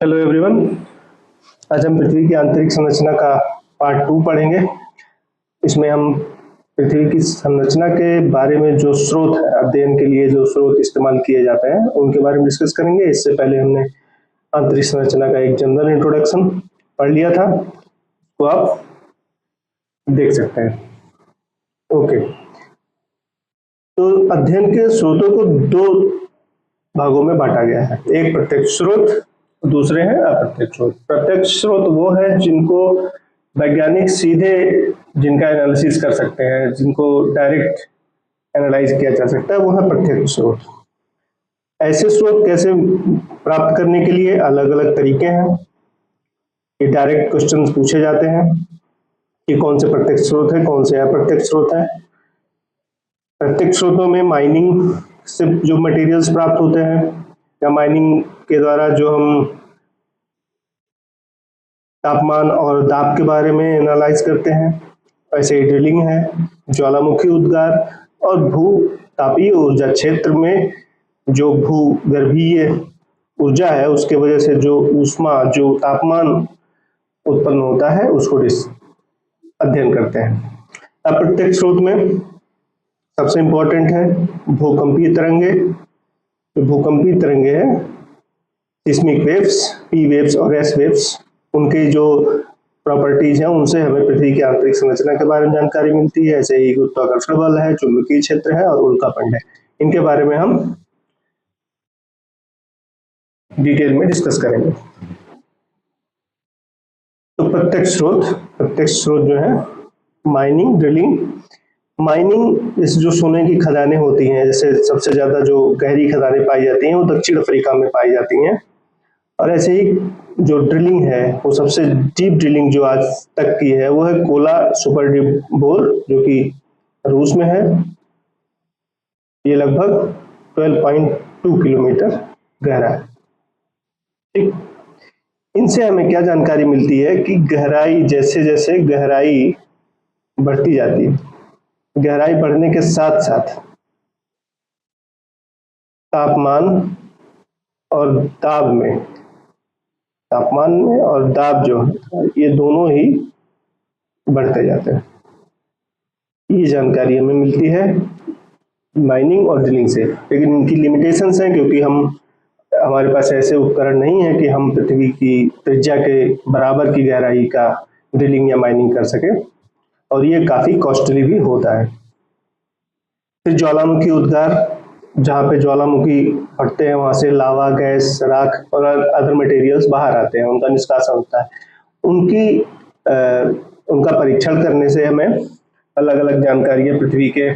Hello everyone. आज हम पृथ्वी की आंतरिक संरचना का पार्ट 2 पढ़ेंगे। इसमें हम पृथ्वी की संरचना के बारे में जो स्रोत है, अध्ययन के लिए जो स्रोत इस्तेमाल किए जाते हैं उनके बारे में डिस्कस करेंगे। इससे पहले हमने आंतरिक संरचना का एक जनरल इंट्रोडक्शन पढ़ लिया था, तो आप देख सकते हैं। ओके, तो अध्ययन के स्रोतों को दो भागों में बांटा गया है। एक प्रत्यक्ष स्रोत, दूसरे हैं अप्रत्यक्ष स्रोत। प्रत्यक्ष स्रोत वो है जिनको वैज्ञानिक सीधे जिनका एनालिसिस कर सकते हैं, जिनको डायरेक्ट एनालाइज किया जा सकता है, वो है प्रत्यक्ष स्रोत। ऐसे स्रोत कैसे प्राप्त करने के लिए अलग अलग तरीके हैं। ये डायरेक्ट क्वेश्चंस पूछे जाते हैं कि कौन से प्रत्यक्ष स्रोत है, कौन से अप्रत्यक्ष स्रोत है। प्रत्यक्ष स्रोतों में माइनिंग से जो मटेरियल्स प्राप्त होते हैं या माइनिंग के द्वारा जो हम तापमान और दाब के बारे में एनालाइज करते हैं, ऐसे ही ड्रिलिंग है, ज्वालामुखी उद्गार और भू-तापीय ऊर्जा क्षेत्र में जो भूगर्भीय ऊर्जा है उसके वजह से जो ऊष्मा, जो तापमान उत्पन्न होता है उसको अध्ययन करते हैं। अप्रत्यक्ष स्रोत में सबसे इंपॉर्टेंट है भूकंपीय तरंगे। जो भूकंपीय तरंगे हैं, सिस्मिक वेव्स, पी वेव्स और एस वेव्स, उनके जो प्रॉपर्टीज हैं उनसे हमें पृथ्वी की आंतरिक संरचना के बारे में जानकारी मिलती है। ऐसे ही गुरुत्वाकर्षण बल है, चुंबकीय क्षेत्र है और उल्कापिंड है। इनके बारे में हम डिटेल में डिस्कस करेंगे। तो प्रत्यक्ष स्रोत जो है माइनिंग, ड्रिलिंग। माइनिंग, जैसे जो सोने की खदानें होती हैं, जैसे सबसे ज्यादा जो गहरी खदानें पाई जाती हैं वो दक्षिण अफ्रीका में पाई जाती हैं। और ऐसे ही जो ड्रिलिंग है, वो सबसे डीप ड्रिलिंग जो आज तक की है वो है कोला सुपर डीप बोर, जो कि रूस में है। ये लगभग 12.2 किलोमीटर गहरा है। ठीक, इनसे हमें क्या जानकारी मिलती है कि गहराई, जैसे जैसे गहराई बढ़ती जाती है, गहराई बढ़ने के साथ साथ तापमान और दाब में, और दाब जो है ये दोनों ही बढ़ते जाते हैं। ये जानकारी हमें मिलती है माइनिंग और ड्रिलिंग से। लेकिन इनकी लिमिटेशंस हैं, क्योंकि हमारे पास ऐसे उपकरण नहीं है कि हम पृथ्वी की त्रिज्या के बराबर की गहराई का ड्रिलिंग या माइनिंग कर सके, और ये काफी कॉस्टली भी होता है। फिर ज्वालामुखी उद्गार, जहाँ पे ज्वालामुखी फटते हैं वहां से लावा, गैस, राख और अदर मटेरियल्स बाहर आते हैं, उनका निष्कासन होता है। उनका परीक्षण करने से हमें अलग अलग जानकारियां पृथ्वी के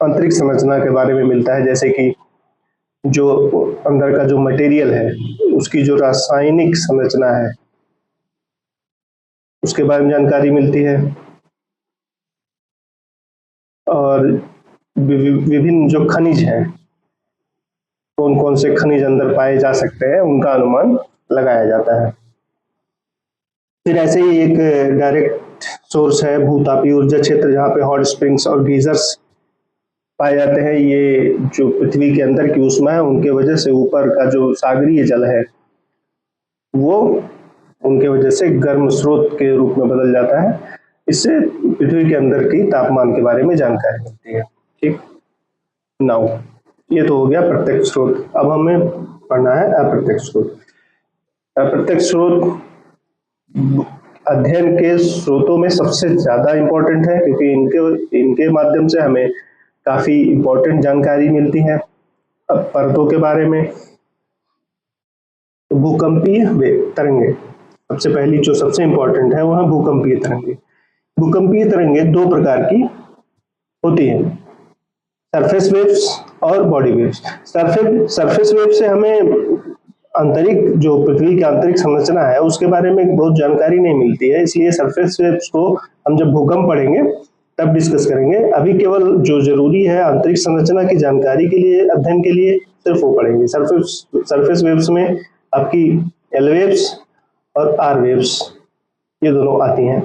आंतरिक संरचना के बारे में मिलता है। जैसे कि जो अंदर का जो मटेरियल है उसकी जो रासायनिक संरचना है उसके बारे में जानकारी मिलती है, और विभिन्न जो खनिज हैं, कौन कौन से खनिज अंदर पाए जा सकते हैं, उनका अनुमान लगाया जाता है। फिर ऐसे ही एक डायरेक्ट सोर्स है भूतापीय ऊर्जा क्षेत्र, जहाँ पे हॉट स्प्रिंग्स और गीजर्स पाए जाते हैं। ये जो पृथ्वी के अंदर की ऊष्मा है उनके वजह से ऊपर का जो सागरीय जल है वो उनके वजह से गर्म स्रोत के रूप में बदल जाता है। इससे पृथ्वी के अंदर की तापमान के बारे में जानकारी मिलती है। ठीक, नाउ ये तो हो गया प्रत्यक्ष स्रोत। अब हमें पढ़ना है अप्रत्यक्ष स्रोत। अप्रत्यक्ष स्रोत अध्ययन के स्रोतों में सबसे ज्यादा इंपॉर्टेंट है, क्योंकि इनके माध्यम से हमें काफी इंपॉर्टेंट जानकारी मिलती है अब परतों के बारे में। तो भूकंपीय तरंगे, सबसे पहली जो सबसे इंपॉर्टेंट है वो है भूकंपीय तरंगे। भूकंपीय तरंगे दो प्रकार की होती हैं, सरफेस वेव्स और बॉडी वेव्स। सरफेस वेव से हमें आंतरिक, जो पृथ्वी की आंतरिक संरचना है उसके बारे में बहुत जानकारी नहीं मिलती है, इसलिए सरफेस वेव्स को हम जब भूकंप पढ़ेंगे तब डिस्कस करेंगे। अभी केवल जो जरूरी है आंतरिक संरचना की जानकारी के लिए, अध्ययन के लिए, सिर्फ वो पढ़ेंगे। सरफेस वेव्स में आपकी एल वेव्स और आर वेव्स ये दोनों आती हैं।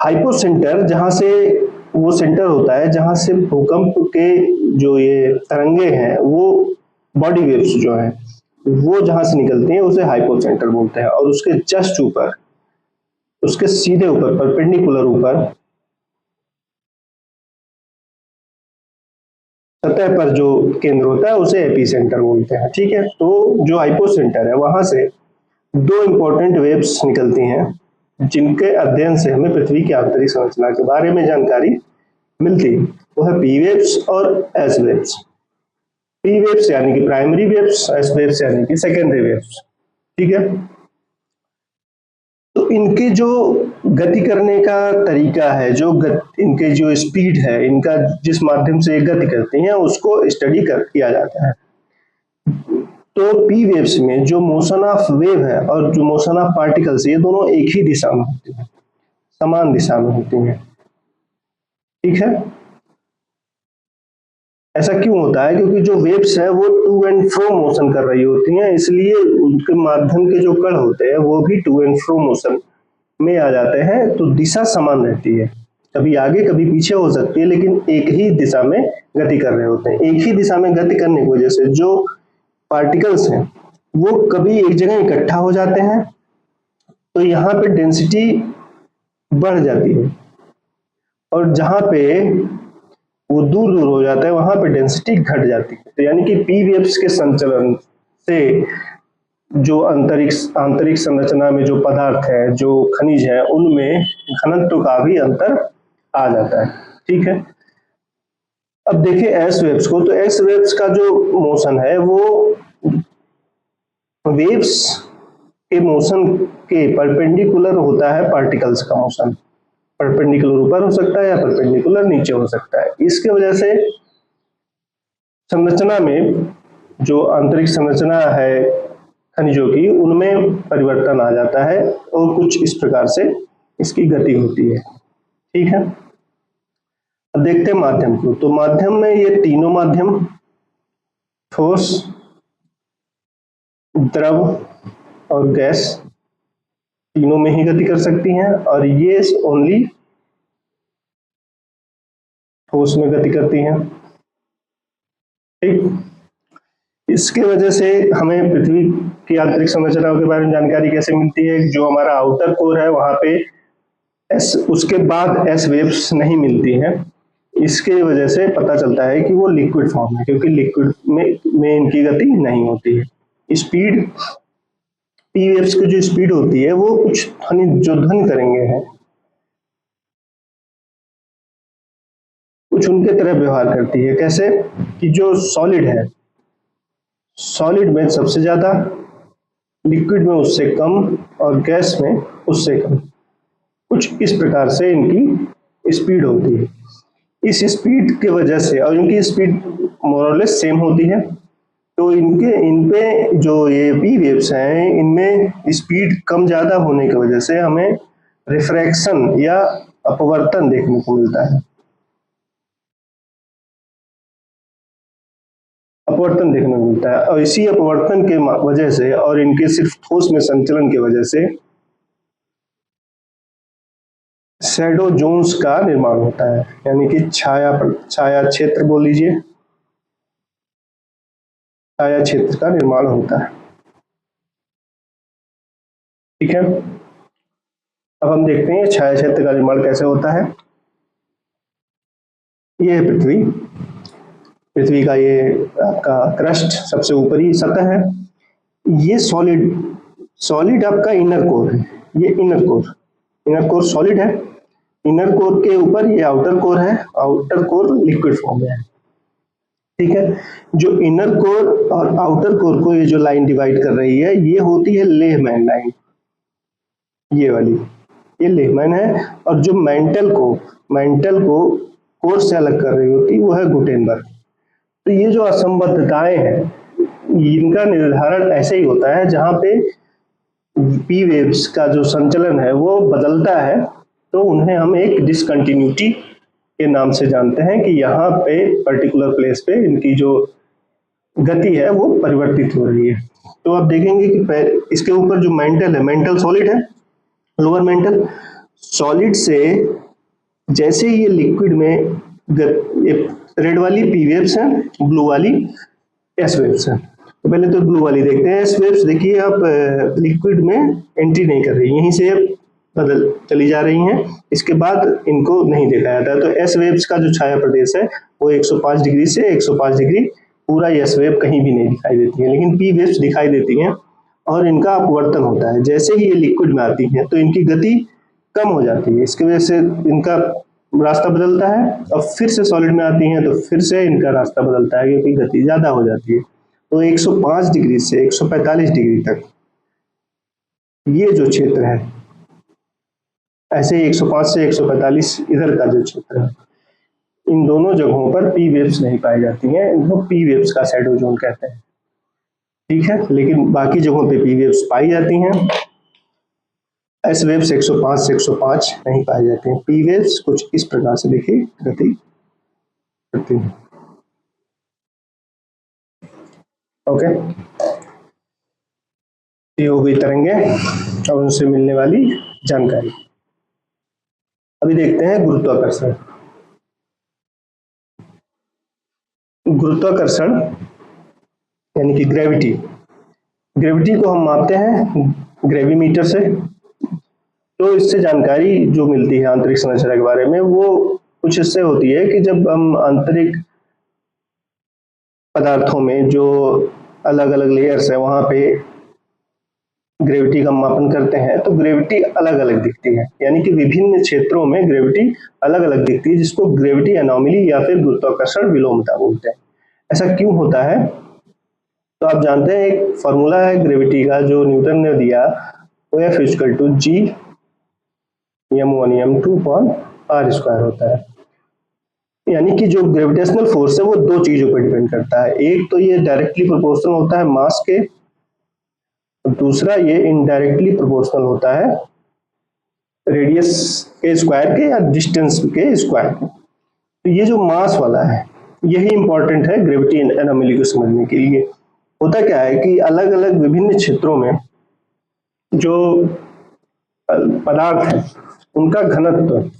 हाइपोसेंटर, जहां से वो सेंटर होता है जहां से भूकंप के जो ये तरंगे हैं वो बॉडी वेव्स जो है वो जहां से निकलती हैं उसे हाइपोसेंटर बोलते हैं, और उसके जस्ट ऊपर, उसके सीधे ऊपर, परपेंडिकुलर ऊपर सतह पर जो केंद्र होता है उसे एपीसेंटर बोलते हैं। ठीक है, तो जो हाइपोसेंटर है वहां से दो इंपॉर्टेंट वेव्स निकलती हैं जिनके अध्ययन से हमें पृथ्वी की आंतरिक संरचना के बारे में जानकारी मिलती है। वो है पी वेव्स और एस वेव्स। पी वेव्स यानी कि प्राइमरी वेव्स, एस वेव्स यानी कि सेकेंडरी वेव्स। ठीक है, तो इनके जो गति करने का तरीका है, इनके जो स्पीड है, इनका जिस माध्यम से गति करती हैं उसको स्टडी कर किया जाता है। तो पी वेव्स में जो मोशन ऑफ वेव है और जो मोशन ऑफ पार्टिकल्स, ये दोनों एक ही दिशा में होती हैं, समान दिशा में होती हैं। ठीक है, ऐसा क्यों होता है? क्योंकि जो वेव्स है वो टू एंड फ्रो मोशन कर रही होती हैं, इसलिए उनके माध्यम के जो कण होते हैं वो भी टू एंड फ्रो मोशन में आ जाते हैं, तो दिशा समान रहती है। कभी आगे कभी पीछे हो सकती है, लेकिन एक ही दिशा में गति कर रहे होते हैं। एक ही दिशा में गति करने की वजह से जो पार्टिकल्स हैं वो कभी एक जगह इकट्ठा हो जाते हैं, तो यहाँ पे डेंसिटी बढ़ जाती है, और जहाँ पे वो दूर दूर हो जाता है वहां पे डेंसिटी घट जाती है। तो यानी कि पी वेव्स के संचलन से जो आंतरिक संरचना में जो पदार्थ है, जो खनिज है, उनमें घनत्व का भी अंतर आ जाता है। ठीक है, अब देखिए एस वेव्स को, तो एस वेव्स का जो मोशन है वो वेव्स के मोशन के परपेंडिकुलर होता है पार्टिकल्स का मोशन। परपेंडिकुलर ऊपर हो सकता है या परपेंडिकुलर नीचे हो सकता है। इसके वजह से संरचना में जो आंतरिक संरचना है खनिजों की, उनमें परिवर्तन आ जाता है और कुछ इस प्रकार से इसकी गति होती है। ठीक है, अब देखते हैं माध्यम को। तो माध्यम में ये तीनों माध्यम, ठोस, द्रव और गैस, तीनों में ही गति कर सकती हैं, और ये ओनली ठोस में गति करती हैं। ठीक, इसके वजह से हमें पृथ्वी की आंतरिक संरचना के बारे में जानकारी कैसे मिलती है? जो हमारा आउटर कोर है वहां पे एस, उसके बाद एस वेव्स नहीं मिलती हैं। इसके वजह से पता चलता है कि वो लिक्विड फॉर्म है, क्योंकि लिक्विड में इनकी गति नहीं होती है। स्पीड, पी वेव्स की जो स्पीड होती है वो कुछ जो ध्वनि तरंगे हैं कुछ उनके तरह व्यवहार करती है। कैसे? कि जो सॉलिड है, सॉलिड में सबसे ज्यादा, लिक्विड में उससे कम, और गैस में उससे कम। कुछ इस प्रकार से इनकी स्पीड होती है। इस स्पीड की वजह से, और इनकी स्पीड मोर और लेस सेम होती है, तो इनपे जो ये पी वेव्स हैं, इनमें स्पीड कम ज्यादा होने की वजह से हमें रिफ्रैक्शन या अपवर्तन देखने को मिलता है। अपवर्तन देखने को मिलता है, और इसी अपवर्तन के वजह से और इनके सिर्फ ठोस में संचलन की वजह से शैडो जोन्स का निर्माण होता है, यानी कि छाया क्षेत्र बोल लीजिए, छाया क्षेत्र का निर्माण होता है। ठीक है, अब हम देखते हैं छाया क्षेत्र का निर्माण कैसे होता है। ये है पृथ्वी, पृथ्वी का ये आपका क्रस्ट, सबसे ऊपरी सतह है। ये सॉलिड, सॉलिड आपका इनर कोर है। ये इनर कोर सॉलिड है। इनर कोर के ऊपर ये आउटर कोर है। आउटर कोर लिक्विड फॉर्म में है। ठीक है, जो इनर कोर और आउटर कोर को ये जो लाइन डिवाइड कर रही है, ये होती है लेहमैन लाइन, ये वाली, ये लेहमैन है। और जो मेंटल को कोर से अलग कर रही होती वो है गुटेनबर्ग। तो ये जो असंबद्धताएं हैं, इनका निर्धारण ऐसे ही होता है, जहां पे पी वेव्स का जो संचलन है वो बदलता है, तो उन्हें हम एक डिसकंटिन्यूटी के नाम से जानते हैं, कि यहाँ पे पर्टिकुलर प्लेस पे इनकी जो गति है वो परिवर्तित हो रही है। तो आप देखेंगे कि इसके ऊपर जो मेंटल है, मेंटल सॉलिड है, लोअर मेंटल सॉलिड से जैसे ये लिक्विड में रेड वाली पी वेव्स हैं, ब्लू वाली एस वेव्स हैं। तो पहले तो ब्लू वाली देखते हैं। एस वेव्स देखिए आप लिक्विड में एंट्री नहीं कर रही, यहीं से बदल चली जा रही हैं, इसके बाद इनको नहीं देखा जाता। तो एस वेव्स का जो छाया प्रदेश है वो 105 डिग्री से 105 डिग्री पूरा एस वेव कहीं भी नहीं दिखाई देती है, लेकिन पी वेव्स दिखाई देती हैं और इनका अपवर्तन होता है। जैसे ही ये लिक्विड में आती हैं तो इनकी गति कम हो जाती है, इसकी वजह से इनका रास्ता बदलता है, और फिर से सॉलिड में आती हैं तो फिर से इनका रास्ता बदलता है क्योंकि गति ज़्यादा हो जाती है। तो 105 डिग्री से 145 डिग्री तक ये जो क्षेत्र है, ऐसे ही 105 से 145 इधर का जो क्षेत्र है, इन दोनों जगहों पर पी वेव्स नहीं पाई जाती हैं, इनको पी वेव्स का शैडो जोन कहते हैं। ठीक है, लेकिन बाकी जगहों पे पी वेव्स पाई जाती हैं। एस वेव्स 105 से 105 नहीं पाए जाते हैं। पी वेव्स कुछ इस प्रकार से देखिए गति करती हैं। ओके, ये हो गई तरंगें और उनसे मिलने वाली जानकारी। अभी देखते हैं गुरुत्वाकर्षण। गुरुत्वाकर्षण यानी कि ग्रेविटी, ग्रेविटी को हम मापते हैं ग्रेविमीटर से। तो इससे जानकारी जो मिलती है आंतरिक संरचना के बारे में वो कुछ इससे होती है कि जब हम आंतरिक पदार्थों में जो अलग अलग लेयर्स है वहां पे ग्रेविटी का मापन करते हैं तो ग्रेविटी अलग अलग दिखती है, यानी कि विभिन्न क्षेत्रों में ग्रेविटी अलग अलग दिखती है, जिसको ग्रेविटी एनोमली या फिर गुरुत्वाकर्षण विलोमता बोलते हैं। ऐसा क्यों होता है? तो आप जानते हैं एक फॉर्मूला है ग्रेविटी का जो न्यूटन ने दिया, वो F equal to G m1 m2 upon r square होता है। यानी कि जो ग्रेविटेशनल फोर्स है वो दो चीजों पर डिपेंड करता है, एक तो ये डायरेक्टली प्रोपोर्शनल होता है मास के, और दूसरा ये इनडायरेक्टली प्रोपोर्शनल होता है रेडियस के स्क्वायर के या डिस्टेंस के स्क्वायर के। तो ये जो मास वाला है यही इंपॉर्टेंट है ग्रेविटी एनोमली को समझने के लिए। होता क्या है कि अलग अलग विभिन्न क्षेत्रों में जो पदार्थ है उनका घनत्व,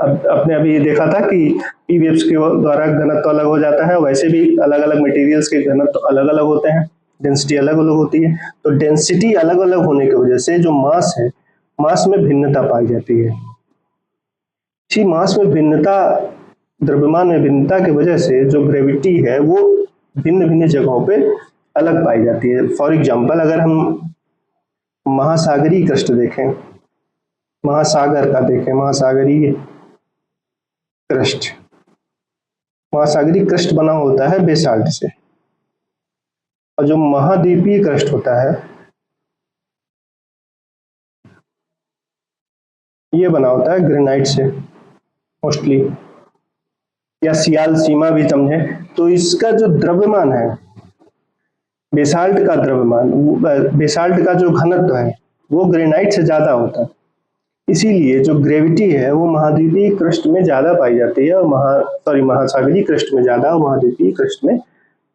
अब आपने अभी देखा था कि पी वेव्स के द्वारा घनत्व अलग हो जाता है, वैसे भी अलग अलग मटेरियल्स के घनत्व अलग अलग होते हैं, डेंसिटी अलग अलग होती है। तो डेंसिटी अलग अलग होने की वजह से जो मास है, मास में भिन्नता पाई जाती है। इसी मास में भिन्नता, द्रव्यमान में भिन्नता की वजह से जो ग्रेविटी है वो भिन्न भिन्न जगहों पे अलग पाई जाती है। फॉर एग्जाम्पल अगर हम महासागरीय क्रस्ट देखें, महासागर का देखें, महासागरीय क्रस्ट, महासागरीय क्रस्ट बना होता है बेसाल्ट से, और जो महाद्वीपीय क्रस्ट होता है ये बना होता है ग्रेनाइट से मोस्टली, या सियाल सीमा भी समझे। तो इसका जो द्रव्यमान है, बेसाल्ट का द्रव्यमान, बेसाल्ट का जो घनत्व है वो ग्रेनाइट से ज्यादा होता है, इसीलिए जो ग्रेविटी है वो महाद्वीपीय क्रस्ट में ज्यादा पाई जाती है, और महासागरीय क्रस्ट में ज्यादा और महाद्वीपीय क्रस्ट में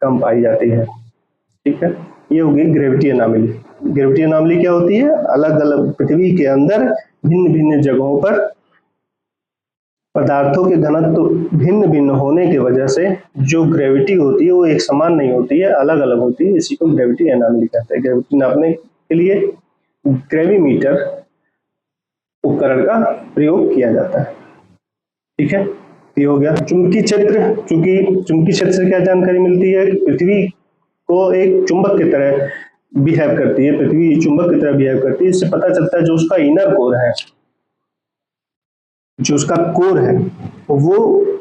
कम पाई जाती है। ठीक है, ये होगी ग्रेविटी एनोमली। ग्रेविटी एनोमली क्या होती है? अलग अलग पृथ्वी के अंदर भिन्न भिन्न जगहों पर पदार्थों के घनत्व भिन्न भिन्न होने की वजह से जो ग्रेविटी होती है वो एक समान नहीं होती है, अलग अलग होती है। इसी को ग्रेविटी एनोमली कहते हैं। ग्रेविटी नापने के लिए ग्रेविमीटर उपकरण का प्रयोग किया जाता है। ठीक है, ये हो गया चुंबकीय क्षेत्र। चुंबकीय क्षेत्र से क्या जानकारी मिलती है? पृथ्वी को एक चुंबक की तरह बिहेव करती है, पृथ्वी चुंबक की तरह बिहेव करती है। इससे पता चलता है जो उसका इनर कोर है, जो उसका कोर है वो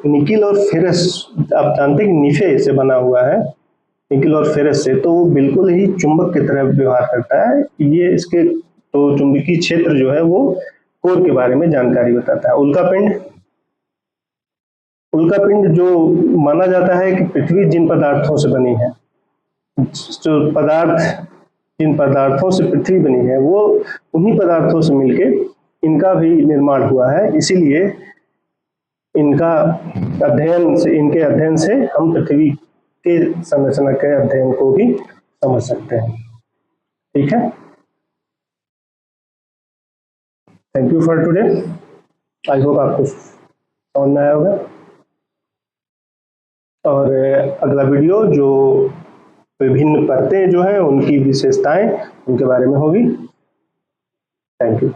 निकिल और फेरस, आप जानते हैं कि निफे से बना हुआ है, निकिल और फेरस से, तो वो बिल्कुल ही चुंबक की तरह व्यवहार करता है। ये इसके तो चुंबकीय क्षेत्र जो है वो कोर के बारे में जानकारी बताता है। उल्कापिंड, उल्कापिंड जो माना जाता है कि पृथ्वी जिन पदार्थों से बनी है, जो पदार्थ जिन पदार्थों से पृथ्वी बनी है वो उन्हीं पदार्थों से मिलके इनका भी निर्माण हुआ है, इसीलिए इनके अध्ययन से हम पृथ्वी के संरचना के अध्ययन को भी समझ सकते हैं। ठीक है, thank you for today. I hope आपको समझ में आया होगा। और अगला वीडियो जो विभिन्न परतें जो हैं उनकी विशेषताएं उनके बारे में होगी। Thank you.